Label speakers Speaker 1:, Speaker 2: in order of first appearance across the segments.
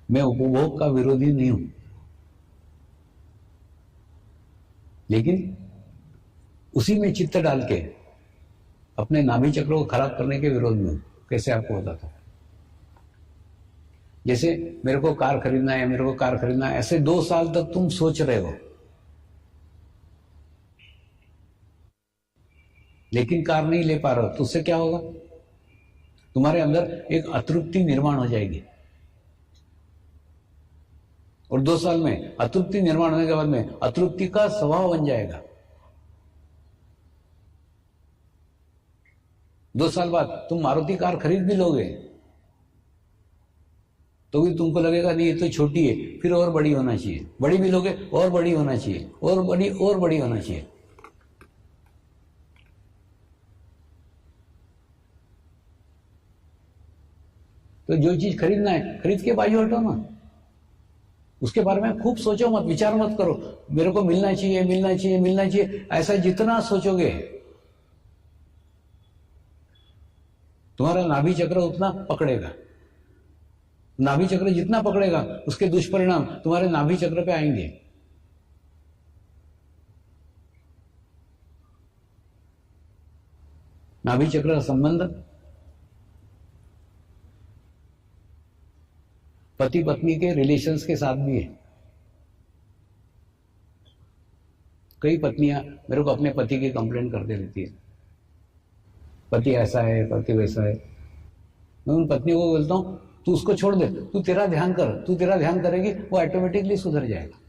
Speaker 1: मैं उपभोग का विरोधी नहीं हूं, लेकिन उसी में चित्त डाल के अपने नाभि चक्र को खराब करने के विरोध में हूं। कैसे आपको बताता हूं। जैसे मेरे को कार खरीदना है, मेरे को कार खरीदना है, ऐसे 2 साल तक तुम सोच रहे हो, लेकिन कार नहीं ले पा रहे हो, तो उससे क्या होगा? तुम्हारे अंदर एक अतृप्ति निर्माण हो जाएगी, और 2 साल में अतृप्ति निर्माण होने के बाद में अतृप्ति का स्वभाव बन जाएगा। 2 साल बाद तुम मारुति कार खरीद भी लोगे तो भी तुमको लगेगा नहीं, ये तो छोटी है, फिर और बड़ी होना चाहिए। बड़ी भी लोगे, और बड़ी होना चाहिए, और बड़ी होना चाहिए। तो जो चीज खरीदना है, खरीद के बाजू हटो ना। उसके बारे में खूब सोचो मत, विचार मत करो, मेरे को मिलना चाहिए, मिलना चाहिए, मिलना चाहिए। ऐसा जितना सोचोगे तुम्हारा नाभि चक्र उतना पकड़ेगा। नाभि चक्र जितना पकड़ेगा उसके दुष्परिणाम तुम्हारे नाभि चक्र पे आएंगे। नाभि चक्र का संबंध पति पत्नी के रिलेशंस के साथ भी है। कई पत्नियां मेरे को अपने पति की कंप्लेंट करते रहती है, पति ऐसा है, पति वैसा है। मैं उन पत्नियों को बोलता हूं, तू उसको छोड़ दे, तू तेरा ध्यान कर, तू तेरा ध्यान करेगी, वो ऑटोमेटिकली सुधर जाएगा।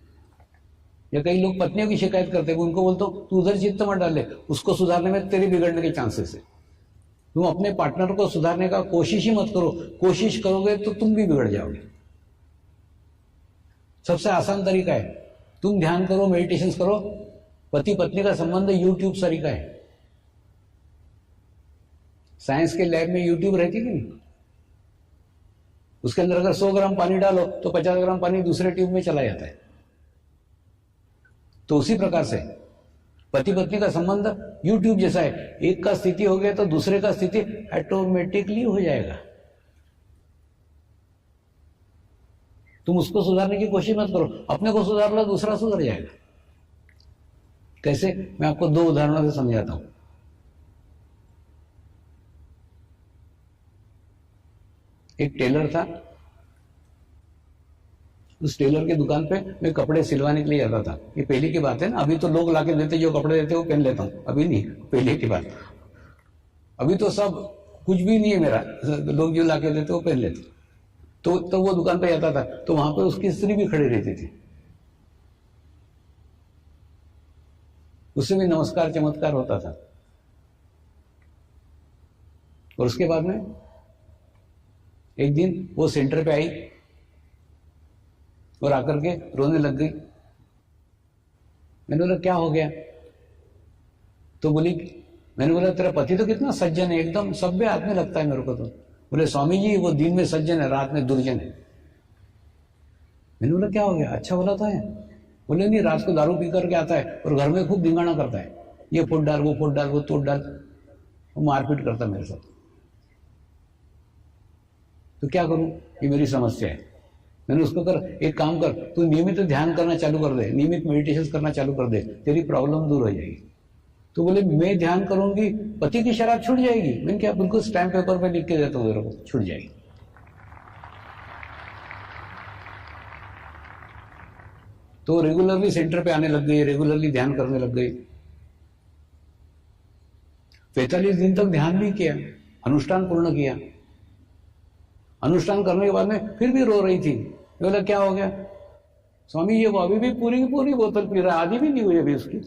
Speaker 1: या कई लोग पत्नियों की शिकायत करते हैं, उनको बोलता हूं तू उधर चित्त मत डाले, उसको सुधारने में तेरे बिगड़ने के चांसेस है। तुम अपने पार्टनर को सुधारने का कोशिश ही मत करो, कोशिश करोगे तो तुम भी बिगड़ जाओगे। सबसे आसान तरीका है, तुम ध्यान करो, मेडिटेशन करो। पति पत्नी का संबंध यूट्यूब तरीका है। साइंस के लैब में यूट्यूब रहती कि नहीं? उसके अंदर अगर 100 ग्राम पानी डालो तो 50 ग्राम पानी दूसरे ट्यूब में चला जाता है। तो उसी प्रकार से पति पत्नी का संबंध यूट्यूब जैसा है। एक का स्थिति हो गया तो दूसरे का स्थिति ऑटोमेटिकली हो जाएगा। तुम उसको सुधारने की कोशिश मत करो, अपने को सुधार लो, दूसरा सुधर जाएगा। कैसे? मैं आपको 2 उदाहरणों से समझाता हूं। एक टेलर था, उस टेलर की दुकान पे मैं कपड़े सिलवाने के लिए जाता था। ये पहले की बात है ना, अभी तो लोग लाके देते, जो कपड़े देते वो पहन लेता हूं, अभी नहीं, पहले की बात। अभी तो सब कुछ भी नहीं है मेरा, लोग जो लाके देते वो पहन लेते। तो वो दुकान पे जाता था तो वहां पे उसकी स्त्री भी खड़ी रहती थी, उससे भी नमस्कार चमत्कार होता था। और उसके बाद में एक दिन वो सेंटर पे आई और आकर के रोने लग गई। मैंने बोला क्या हो गया? तो बोली, मैंने बोला तेरा पति तो कितना सज्जन है, एकदम सभ्य आदमी लगता है मेरे को। तो बोले स्वामी जी वो दिन में सज्जन है, रात में दुर्जन है। मैंने बोला क्या हो गया? अच्छा बोला था है? बोले नहीं, रात को दारू पी करके आता है और घर में खूब धिंगाना करता है, ये फुट डाल, वो फुट डाल, वो तोड़ डाल, वो मारपीट करता मेरे साथ। तो क्या करूं? ये मेरी समस्या है। मैंने उसको कर, एक काम कर, तू नियमित ध्यान करना चालू कर दे, नियमित मेडिटेशन करना चालू कर दे, तेरी प्रॉब्लम दूर हो जाएगी। तो बोले मैं ध्यान करूंगी, पति की शराब छूट जाएगी। मैंने क्या, बिल्कुल स्टैम्प पेपर पे लिख के देता हूं, को छूट जाएगी। तो रेगुलरली सेंटर पे आने लग गई, रेगुलरली ध्यान करने लग गई। 45 दिन तक ध्यान भी किया, अनुष्ठान पूर्ण किया। अनुष्ठान करने के बाद में फिर भी रो रही थी। बोला क्या हो गया? स्वामी ये वो अभी भी पूरी की पूरी बोतल पी रहा है, आधी भी नहीं हुई अभी उसकी,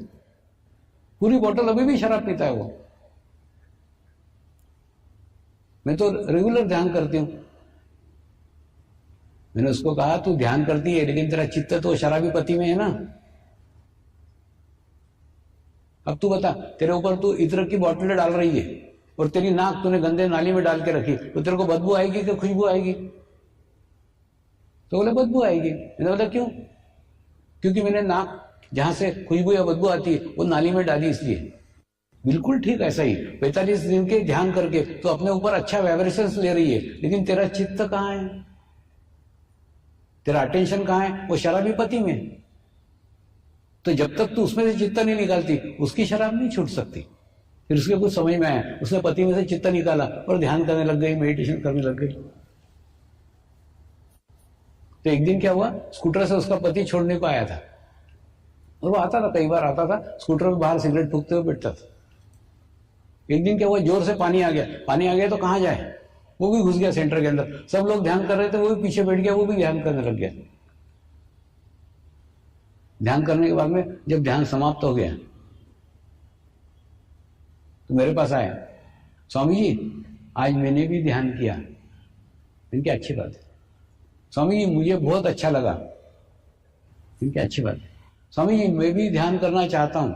Speaker 1: पूरी बोतल अभी भी शराब पीता है वो। मैं तो रेगुलर ध्यान करती हूं। मैंने उसको कहा तू ध्यान करती है लेकिन तेरा चित्त तो शराबी पति में है ना। अब तू बता, तेरे ऊपर तू इत्र की बोतलें डाल रही है और तेरी नाक तूने गंदे नाली में डाल के रखी, तो तेरे को बदबू आएगी कि खुशबू आएगी? तो बोले बदबू आएगी। मैंने बोला क्यों? क्योंकि मैंने नाक जहां से खुशबू या बदबू आती है वो नाली में डाली इसलिए। बिल्कुल ठीक ऐसा ही 45 दिन के ध्यान करके तो अपने ऊपर अच्छा वाइब्रेशंस ले रही है, लेकिन तेरा चित्त कहाँ है? तेरा अटेंशन कहाँ है? वो शराबी पति में। तो जब तक तू उसमें से चित्त नहीं निकालती, उसकी शराब नहीं छूट सकती। फिर उसके कुछ समझ में आया, उसने पति में से चित्त निकाला और ध्यान करने लग गई, मेडिटेशन करने लग गई। तो एक दिन क्या हुआ, स्कूटर से उसका पति छोड़ने को आया था, और वो आता था, कई बार आता था, स्कूटर में बाहर सिगरेट फूकते हुए बैठता था। एक दिन क्या हुआ, जोर से पानी आ गया तो कहाँ जाए, वो भी घुस गया सेंटर के अंदर। सब लोग ध्यान कर रहे थे, वो भी पीछे बैठ गया, वो भी ध्यान करने लग गया। ध्यान करने के बाद में जब ध्यान समाप्त हो गया तो मेरे पास आया, स्वामी जी आज मैंने भी ध्यान किया। इनकी अच्छी बात है। स्वामी जी मुझे बहुत अच्छा लगा। इनकी अच्छी बात है। स्वामी जी मैं भी ध्यान करना चाहता हूं।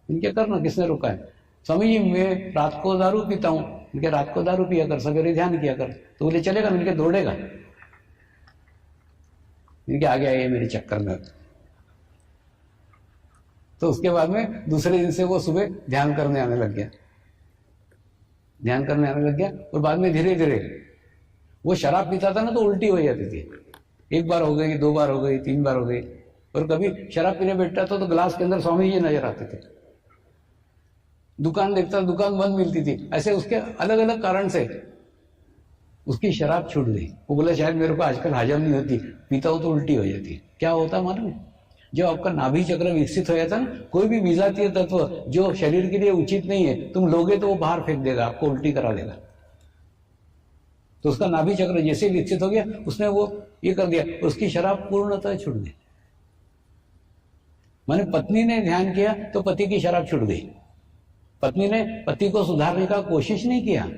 Speaker 1: इनके करना, किसने रोका है? स्वामी जी मैं रात को दारू पीता हूं। इनके रात को दारू पिया कर, सवेरे ध्यान किया कर। तो बोले चलेगा? इनके दौड़ेगा। इनके आगे आए मेरे चक्कर में। तो उसके बाद में दूसरे दिन से वो सुबह ध्यान करने आने लग गया, ध्यान करने आने लग गया। और बाद में धीरे धीरे वो शराब पीता था ना तो उल्टी हो जाती थी। एक बार हो गई, 2 बार हो गई, 3 बार हो गई। और कभी शराब पीने बैठता था तो ग्लास के अंदर स्वामी जी नजर आते थे। दुकान देखता, दुकान बंद मिलती थी। ऐसे उसके अलग अलग कारण से उसकी शराब छूट गई। वो बोला शायद मेरे को आजकल हजम नहीं होती, पीता हूं तो उल्टी हो जाती है। क्या होता है मालूम है? जब आपका नाभि चक्र विकसित हो जाता है ना, कोई भी विजातीय तत्व जो शरीर के लिए उचित नहीं है, तुम लोगे तो वो बाहर फेंक देगा, आपको उल्टी करा देगा। तो उसका नाभि चक्र जैसे विकसित हो गया, उसने वो ये कर दिया, उसकी शराब पूर्णतः छूट गई। माने पत्नी ने ध्यान किया तो पति की शराब छूट गई। पत्नी ने पति को सुधारने का कोशिश नहीं किया,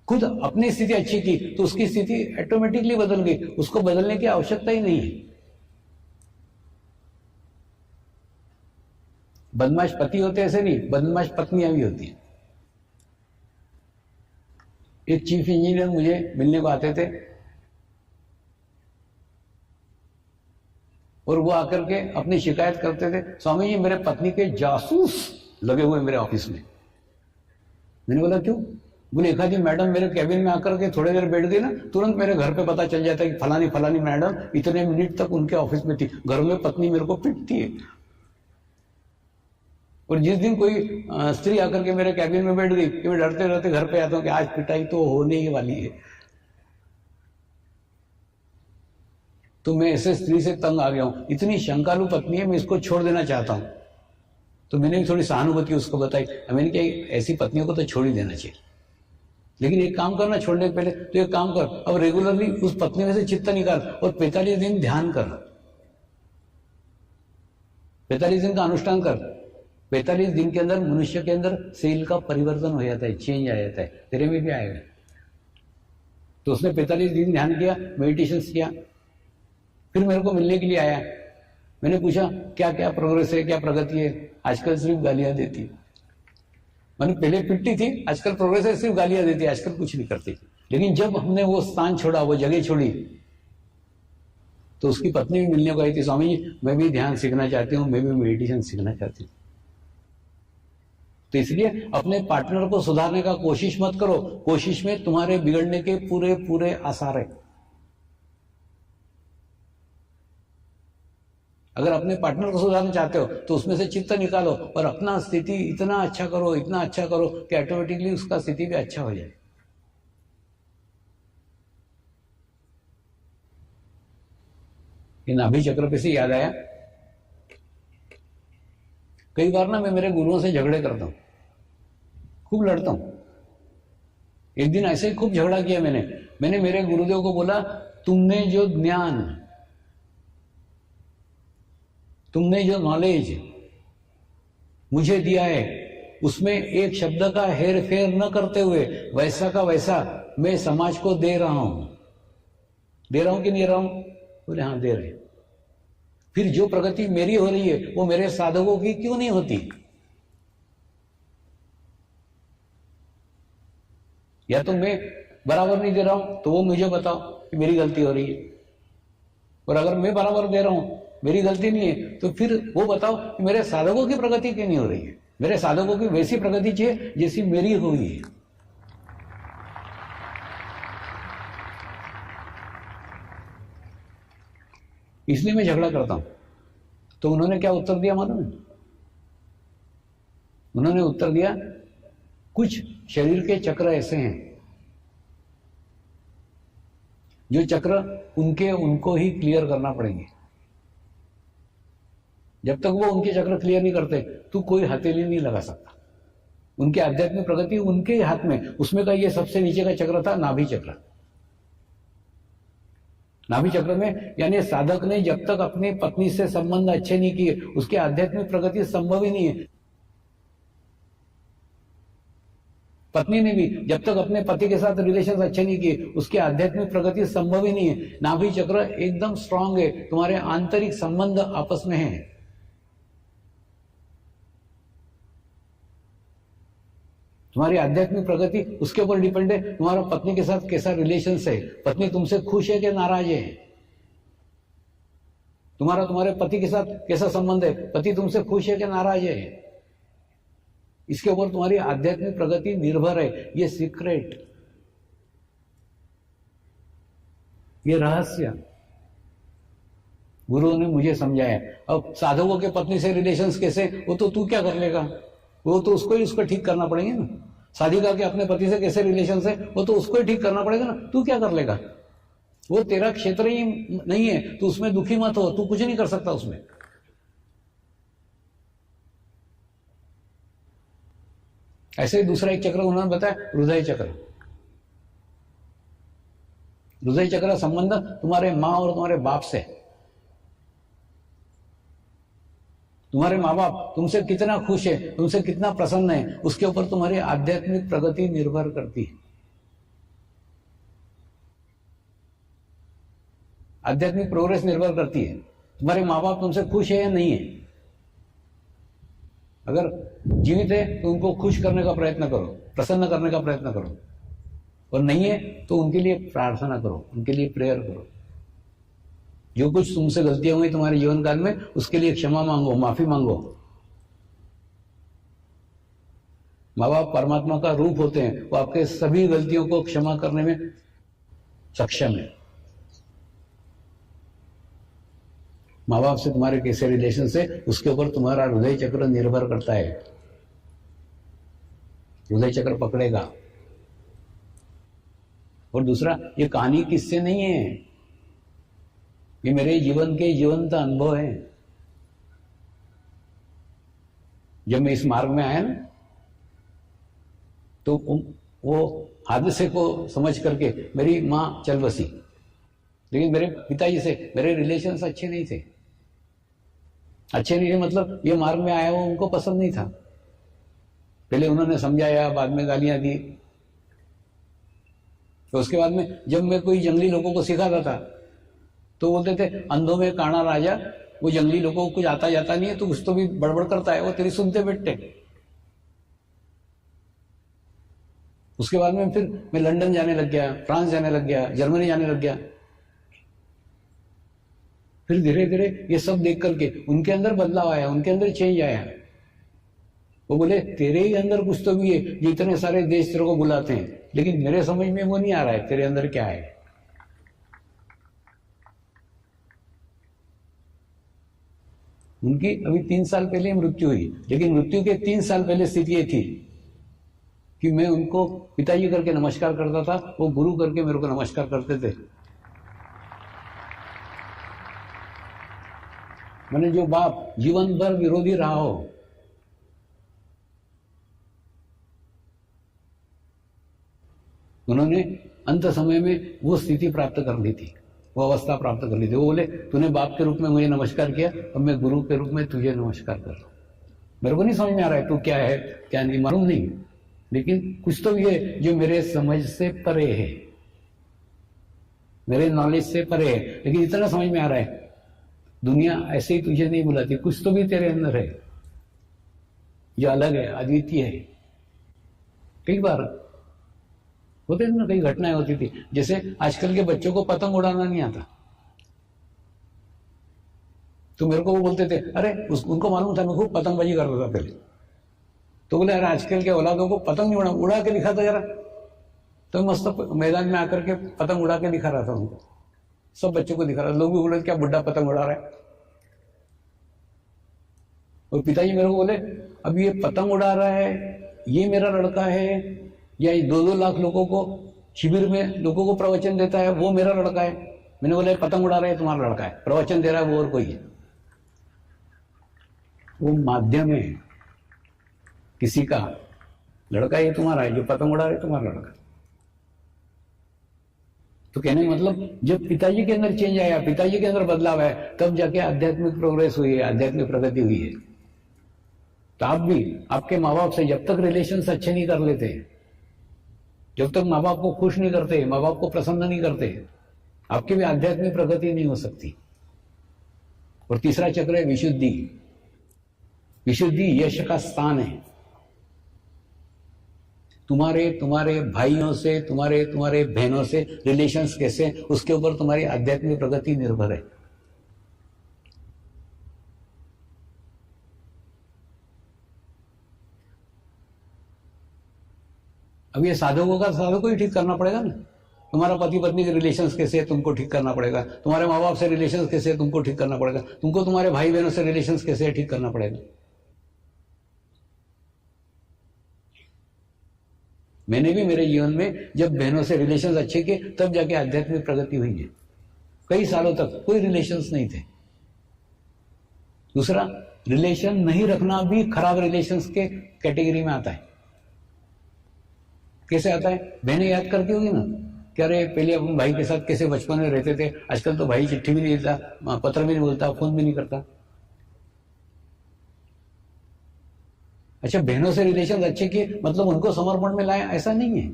Speaker 1: खुद अपनी स्थिति अच्छी की तो उसकी स्थिति ऑटोमेटिकली बदल गई। उसको बदलने की आवश्यकता ही नहीं है। बदमाश पति होते ऐसे नहीं, बदमाश पत्नियां भी होती हैं। एक चीफ इंजीनियर मुझे मिलने को आते थे और वो आकर के अपनी शिकायत करते थे, स्वामी जी मेरे पत्नी के जासूस लगे हुए मेरे ऑफिस में। मैंने बोला क्यों? बोले एक आधी मैडम मेरे कैबिन में आकर के थोड़ी देर बैठ गई ना, तुरंत मेरे घर पे पता चल जाता है कि फलानी फलानी मैडम इतने मिनट तक उनके ऑफिस में थी। घर में पत्नी मेरे को पिटती है। और जिस दिन कोई स्त्री आकर के मेरे कैबिन में बैठ गई कि मैं डरते डरते घर पे आता हूं कि आज पिटाई तो होने ही वाली है, तो मैं ऐसे स्त्री से तंग आ गया हूं। इतनी शंकालु पत्नी है, मैं इसको छोड़ देना चाहता हूं। तो मैंने भी थोड़ी सहानुभूति उसको बताई। मैंने कहा ऐसी पत्नियों को तो छोड़ ही देना चाहिए, लेकिन एक काम करना छोड़ने के पहले तो एक काम कर, अब रेगुलरली उस पत्नी में से चित्त निकाल और 45 दिन ध्यान कर, 45 दिन का अनुष्ठान कर। 45 दिन के अंदर मनुष्य के अंदर सेल का परिवर्तन हो जाता है, चेंज आ जाता है। तेरे में भी आएगा। तो उसने 45 दिन ध्यान किया, मेडिटेशन किया, फिर मेरे को मिलने के लिए आया। मैंने पूछा क्या क्या प्रोग्रेस है, क्या प्रगति है? आजकल सिर्फ गालियां देती है। मैंने पहले पिटती थी, आजकल प्रोग्रेस है, सिर्फ गालियां देती है, आजकल कुछ नहीं करती। लेकिन जब हमने वो स्थान छोड़ा, वो जगह छोड़ी, तो उसकी पत्नी भी मिलने को आई थी, स्वामी जी मैं भी ध्यान सीखना चाहती हूँ, मैं भी मेडिटेशन सीखना चाहती हूँ। तो इसलिए अपने पार्टनर को सुधारने का कोशिश मत करो, कोशिश में तुम्हारे बिगड़ने के पूरे पूरे आसार है। अगर अपने पार्टनर को सुधारना चाहते हो तो उसमें से चित्त निकालो और अपना स्थिति इतना अच्छा करो, इतना अच्छा करो कि ऑटोमेटिकली उसका स्थिति भी अच्छा हो जाए। ये नाभि चक्र पे से याद आया, कई बार ना मैं मेरे गुरुओं से झगड़े करता हूं, खूब लड़ता हूं। एक दिन ऐसे ही खूब झगड़ा किया मैंने मेरे गुरुदेव को बोला, तुमने जो ज्ञान, तुमने जो नॉलेज मुझे दिया है, उसमें एक शब्द का हेर फेर न करते हुए वैसा का वैसा मैं समाज को दे रहा हूं। दे रहा हूं कि नहीं दे रहा हूं? बोले हाँ दे रहे। फिर जो प्रगति मेरी हो रही है वो मेरे साधकों की क्यों नहीं होती? या तो मैं बराबर नहीं दे रहा हूं तो वो मुझे बताओ कि मेरी गलती हो रही है, और अगर मैं बराबर दे रहा हूं, मेरी गलती नहीं है, तो फिर वो बताओ कि मेरे साधकों की प्रगति क्यों नहीं हो रही है? मेरे साधकों की वैसी प्रगति चाहिए जैसी मेरी हुई है। इसलिए मैं झगड़ा करता हूं। तो उन्होंने क्या उत्तर दिया मालूम है? उन्होंने उत्तर दिया, कुछ शरीर के चक्र ऐसे हैं जो चक्र उनको ही क्लियर करना पड़ेंगे। जब तक वो उनके चक्र क्लियर नहीं करते तो कोई हथेली नहीं लगा सकता। उनकी आध्यात्मिक प्रगति उनके हाथ में। उसमें का ये सबसे नीचे का चक्र था नाभि चक्र। नाभि चक्र में यानी साधक ने जब तक अपनी पत्नी से संबंध अच्छे नहीं किए उसकी आध्यात्मिक प्रगति संभव ही नहीं है। पत्नी ने भी जब तक अपने पति के साथ रिलेशन अच्छे नहीं किए उसकी आध्यात्मिक प्रगति संभव ही नहीं है। नाभि चक्र एकदम स्ट्रांग है, तुम्हारे आंतरिक संबंध आपस में है। तुम्हारी आध्यात्मिक प्रगति उसके ऊपर डिपेंड है, तुम्हारा पत्नी के साथ कैसा रिलेशन है, पत्नी तुमसे खुश है कि नाराज है, तुम्हारे पति के साथ कैसा संबंध है, पति तुमसे खुश है कि नाराज है, इसके ऊपर तुम्हारी आध्यात्मिक प्रगति निर्भर है। ये सीक्रेट, ये रहस्य गुरु ने मुझे समझाया। अब साधकों के पत्नी से रिलेशंस कैसे, वो तो तू क्या कर लेगा, वो तो उसको ठीक करना पड़ेंगे ना। साधिका के अपने पति से कैसे रिलेशन है वो तो उसको ही ठीक करना पड़ेगा ना, तू क्या कर लेगा, वो तेरा क्षेत्र ही नहीं है, तू उसमें दुखी मत हो, तू कुछ नहीं कर सकता उसमें। ऐसे ही दूसरा एक चक्र उन्होंने बताया, हृदय चक्र। हृदय चक्र संबंध तुम्हारे मां और तुम्हारे बाप से। तुम्हारे माँ बाप तुमसे कितना खुश है, तुमसे कितना प्रसन्न है, उसके ऊपर तुम्हारी आध्यात्मिक प्रगति निर्भर करती है। आध्यात्मिक प्रोग्रेस निर्भर करती है। तुम्हारे माँ बाप तुमसे खुश है या नहीं है। अगर जीवित है तो उनको खुश करने का प्रयत्न करो, प्रसन्न करने का प्रयत्न करो, और नहीं है तो उनके लिए प्रार्थना करो, उनके लिए प्रेयर करो। जो कुछ तुमसे गलतियां हुई तुम्हारे जीवन काल में उसके लिए क्षमा मांगो, माफी मांगो। माँ बाप परमात्मा का रूप होते हैं, वो आपके सभी गलतियों को क्षमा करने में सक्षम है। माँ बाप से तुम्हारे कैसे रिलेशन से उसके ऊपर तुम्हारा हृदय चक्र निर्भर करता है। हृदय चक्र पकड़ेगा। और दूसरा, ये कहानी किससे नहीं है, ये मेरे जीवन के जीवंत अनुभव है। जब मैं इस मार्ग में आया ना तो वो हादसे को समझ करके मेरी मां चल बसी, लेकिन मेरे पिताजी से मेरे रिलेशंस अच्छे नहीं थे। अच्छे नहीं थे मतलब ये मार्ग में आया वो उनको पसंद नहीं था। पहले उन्होंने समझाया, बाद में गालियां दी। तो उसके बाद में जब मैं कोई जंगली लोगों को सिखाता था तो बोलते थे, अंधों में काना राजा, वो जंगली लोगों को कुछ आता जाता नहीं है, तो कुछ तो भी बड़बड़ करता है, वो तेरी सुनते बैठते। उसके बाद में फिर मैं लंदन जाने लग गया, फ्रांस जाने लग गया, जर्मनी जाने लग गया। फिर धीरे धीरे ये सब देख करके उनके अंदर बदलाव आया, उनके अंदर चेंज आया। वो बोले, तेरे ही अंदर कुछ तो भी है, जो इतने सारे देश तेरे को बुलाते हैं, लेकिन मेरे समझ में वो नहीं आ रहा है, तेरे अंदर क्या है। उनकी अभी 3 साल पहले मृत्यु हुई, लेकिन मृत्यु के 3 साल पहले स्थिति ये थी कि मैं उनको पिताजी करके नमस्कार करता था, वो गुरु करके मेरे को नमस्कार करते थे। मैंने जो बाप जीवन भर विरोधी रहा हो, उन्होंने अंत समय में वो स्थिति प्राप्त कर ली थी, वो अवस्था प्राप्त कर ली थी। वो बोले, तूने बाप के रूप में मुझे नमस्कार किया, अब मैं गुरु के रूप में तुझे नमस्कार कर रहा हूं। मेरे को नहीं समझ में आ रहा है तू क्या है क्या नहीं, मालूम नहीं, लेकिन कुछ तो ये जो मेरे समझ से परे है, मेरे नॉलेज से परे है, लेकिन इतना समझ में आ रहा है, दुनिया ऐसे ही तुझे नहीं बुलाती, कुछ तो भी तेरे अंदर है जो अलग है, अद्वितीय है। कई बार होते ना, कई घटनाएं होती थी, जैसे आजकल के बच्चों को पतंग उड़ाना नहीं आता, तो मेरे को वो बोलते थे, अरे उनको मालूम था मैं खूब पतंगबाजी करता था पहले, तो बोले, अरे आजकल के औलादों को पतंग नहीं उड़ा के दिखा था जरा। तो मस्त मैदान में आकर के पतंग उड़ा के दिखा रहा था उनको। सब बच्चों को दिखा रहा है। लोग भी बोले क्या बुढ़ा पतंग उड़ा रहा है। और पिताजी मेरे को बोले अब ये पतंग उड़ा रहा है, ये मेरा लड़का है, या 2-2 लाख लोगों को शिविर में लोगों को प्रवचन देता है, वो मेरा लड़का है। मैंने बोला पतंग उड़ा रहा है तुम्हारा लड़का है, प्रवचन दे रहा है वो और कोई है। वो माध्यम है, किसी का लड़का ये तुम्हारा है, जो पतंग उड़ा रहा है तुम्हारा लड़का। तो कहने का मतलब जब पिताजी के अंदर चेंज आया, पिताजी के अंदर बदलाव है, तब जाके आध्यात्मिक प्रोग्रेस हुई है, आध्यात्मिक प्रगति हुई है। तो आप भी आपके माँ बाप से जब तक रिलेशंस अच्छे नहीं कर लेते, जब तक माँ बाप को खुश नहीं करते, माँ बाप को प्रसन्न नहीं करते, आपकी भी आध्यात्मिक प्रगति नहीं हो सकती। और तीसरा चक्र है विशुद्धि। विशुद्धि यश का स्थान है। तुम्हारे भाइयों से, तुम्हारे बहनों से रिलेशंस कैसे, उसके ऊपर तुम्हारी आध्यात्मिक प्रगति निर्भर है। अब ये साधकों ही ठीक करना पड़ेगा ना। तुम्हारा पति पत्नी के रिलेशंस कैसे है, तुमको ठीक करना पड़ेगा। तुम्हारे माँ बाप से रिलेशंस कैसे है, तुमको ठीक करना पड़ेगा। तुमको तुम्हारे भाई बहनों से रिलेशंस कैसे है, ठीक करना पड़ेगा। मैंने भी मेरे जीवन में जब बहनों से रिलेशंस अच्छे किए, तब जाके आध्यात्मिक प्रगति हुई है। कई सालों तक कोई रिलेशंस नहीं थे। दूसरा, रिलेशन नहीं रखना भी खराब रिलेशंस के कैटेगरी में आता है। कैसे आता है? बहनें याद करती होगी ना कि अरे पहले अपन भाई के साथ कैसे बचपन में रहते थे, आजकल तो भाई चिट्ठी भी नहीं देता, पत्र भी नहीं बोलता, फोन भी नहीं करता। अच्छा, बहनों से रिलेशन अच्छे किए मतलब उनको समर्पण में लाया, ऐसा नहीं है।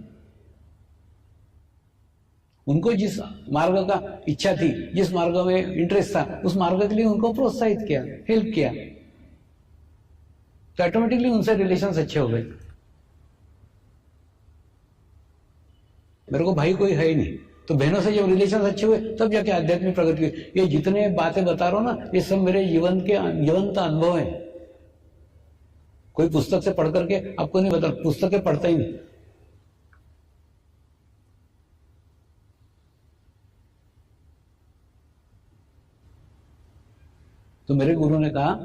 Speaker 1: उनको जिस मार्ग का इच्छा थी, जिस मार्ग में इंटरेस्ट था, उस मार्ग के लिए उनको प्रोत्साहित किया, हेल्प किया, तो ऑटोमेटिकली उनसे रिलेशंस अच्छे हो गए। मेरे को भाई कोई है ही नहीं, तो बहनों से जब रिलेशन अच्छे हुए तब जाके आध्यात्मिक प्रगति हुई। ये जितने बातें बता रहा हूं ना, ये सब मेरे जीवन के जीवंत अनुभव है। कोई पुस्तक से पढ़ करके आपको नहीं बता, पुस्तकें पढ़ता ही नहीं। तो मेरे गुरु ने कहा,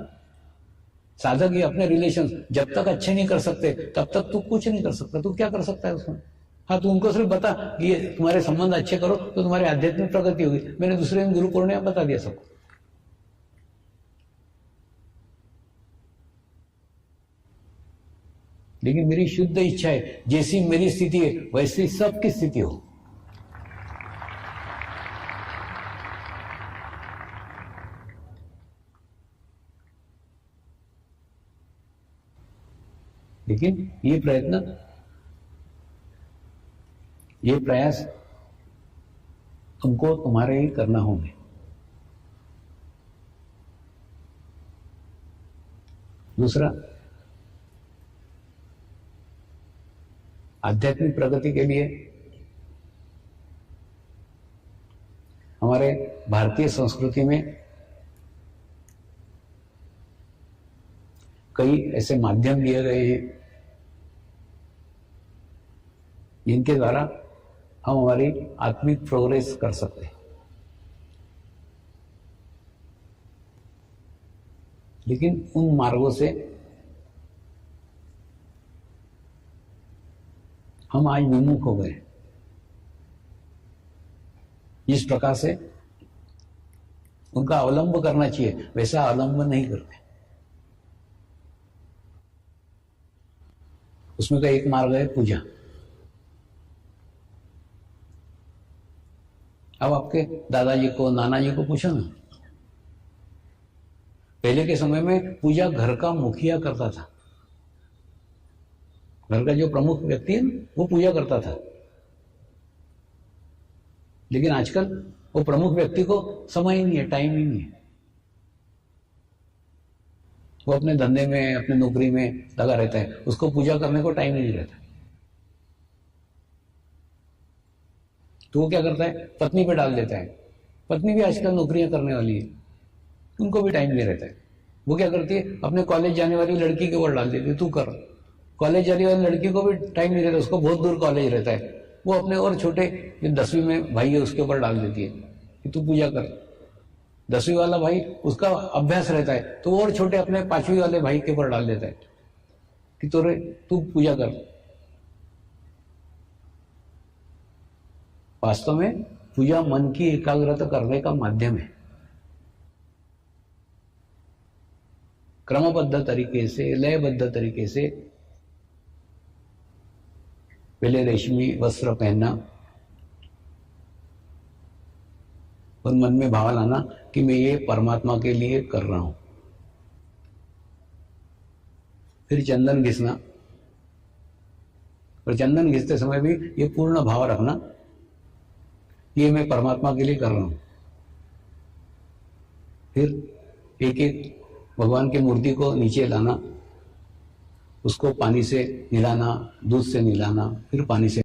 Speaker 1: साधक ये अपने रिलेशन जब तक अच्छे नहीं कर सकते तब तक तू कुछ नहीं कर सकता। तू क्या कर सकता है उसमें? हाँ, तू उनको सिर्फ बता कि ये तुम्हारे संबंध अच्छे करो तो तुम्हारी आध्यात्मिक प्रगति होगी। मैंने दूसरे दिन गुरु पूर्णिमा बता दिया सबको। लेकिन मेरी शुद्ध इच्छा है, जैसी मेरी स्थिति है वैसी सबकी स्थिति हो। लेकिन ये प्रयास तुमको तुम्हारे ही करना होंगे। दूसरा, आध्यात्मिक प्रगति के लिए हमारे भारतीय संस्कृति में कई ऐसे माध्यम दिए गए हैं जिनके द्वारा हम हमारी आत्मिक प्रोग्रेस कर सकते हैं। लेकिन उन मार्गों से हम आज विमुख हो गए। जिस प्रकार से उनका अवलंब करना चाहिए वैसा अवलंब नहीं करते। उसमें का एक मार्ग है पूजा। अब आपके दादाजी को, नाना जी को पूछो ना, पहले के समय में पूजा घर का मुखिया करता था। घर का जो प्रमुख व्यक्ति है वो पूजा करता था। लेकिन आजकल वो प्रमुख व्यक्ति को समय ही नहीं है, टाइम ही नहीं है। वो अपने धंधे में, अपने नौकरी में लगा रहता है, उसको पूजा करने को टाइम ही नहीं रहता। तो वो क्या करता है, पत्नी पे डाल देता है। पत्नी भी आजकल नौकरियां करने वाली है, उनको भी टाइम नहीं रहता है। वो क्या करती है, अपने कॉलेज जाने वाली लड़की के ऊपर डाल देती है, तू कर। कॉलेज जाने वाली लड़की को भी टाइम नहीं रहता, उसको बहुत दूर कॉलेज रहता है, वो अपने और छोटे जो 10वीं में भाई है उसके ऊपर डाल देती है कि तू पूजा कर। 10वीं वाला भाई उसका अभ्यास रहता है तो वो और छोटे अपने 5वीं वाले भाई के ऊपर डाल देता है कि तू पूजा कर। वास्तव में पूजा मन की एकाग्रता करने का माध्यम है। क्रमबद्ध तरीके से, लयबद्ध तरीके से पहले रेशमी वस्त्र पहनना और मन में भाव लाना कि मैं ये परमात्मा के लिए कर रहा हूं। फिर चंदन घिसना, और चंदन घिसते समय भी ये पूर्ण भाव रखना, ये मैं परमात्मा के लिए कर रहा हूं। फिर एक एक भगवान की मूर्ति को नीचे लाना, उसको पानी से नहलाना, दूध से नहलाना, फिर पानी से